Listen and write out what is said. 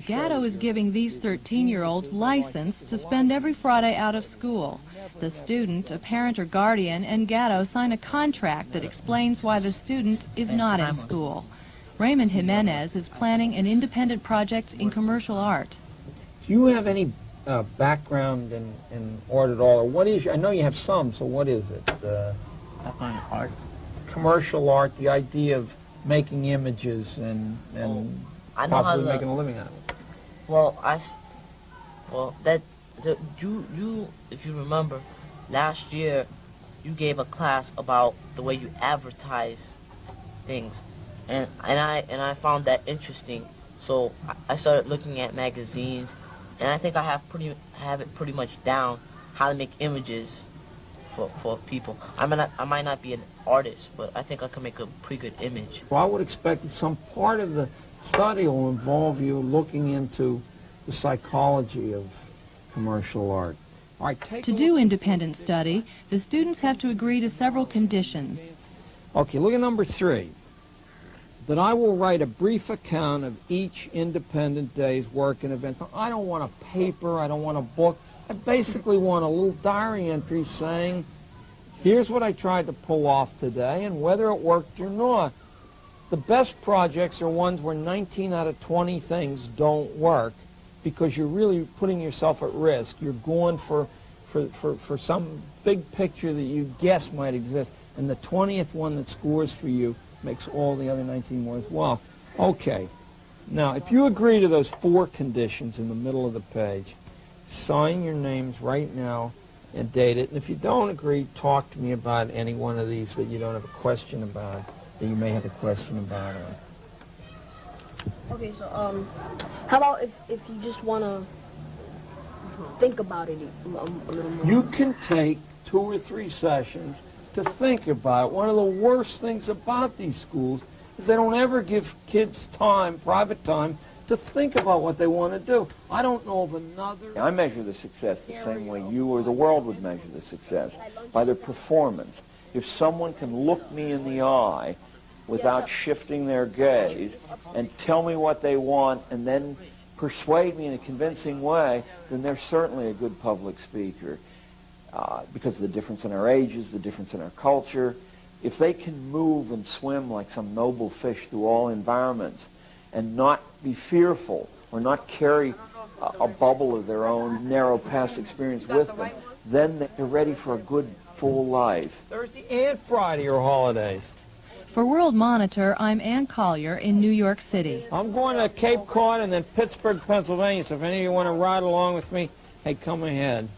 Gatto is giving these 13-year-olds license to spend every Friday out of school. The student, a parent or guardian, and Gatto sign a contract that explains why the student is not in school. Raymond Jimenez is planning an independent project in commercial art. Do you have any background in art at all, or what is? I know you have some. So what is it? Background in art. Commercial art. The idea of making images and possibly making a living out of it. You if you remember, last year you gave a class about the way you advertise things, and I found that interesting. So I started looking at magazines, and I think I have it pretty much down how to make images for people. I might not be an artist, but I think I can make a pretty good image. Well, I would expect that some part of the study will involve you looking into the psychology of commercial art. All right, to do independent study, the students have to agree to several conditions. Okay, look at number 3. That I will write a brief account of each independent day's work and events. I don't want a paper, I don't want a book. I basically want a little diary entry saying, here's what I tried to pull off today and whether it worked or not. The best projects are ones where 19 out of 20 things don't work because you're really putting yourself at risk. You're going for some big picture that you guess might exist, and the 20th one that scores for you makes all the other 19 worthwhile. Okay, now if you agree to those 4 conditions in the middle of the page, sign your names right now and date it. And if you don't agree, talk to me about any one of these that you don't have a question about, that you may have a question about. Okay, so how about if you just want to think about it a little more? You can take 2 or 3 sessions to think about it. One of the worst things about these schools is they don't ever give kids time, private time, to think about what they want to do. I don't know of another... I measure the success the same way you or the world would measure the success, by their performance. If someone can look me in the eye without shifting their gaze and tell me what they want and then persuade me in a convincing way, then they're certainly a good public speaker. Because of the difference in our ages, the difference in our culture. If they can move and swim like some noble fish through all environments and not be fearful or not carry a bubble of their own narrow past experience with them, then they're ready for a good, full life. Thursday and Friday are holidays. For World Monitor, I'm Ann Collier in New York City. I'm going to Cape Cod and then Pittsburgh, Pennsylvania, so if any of you want to ride along with me, hey, come ahead.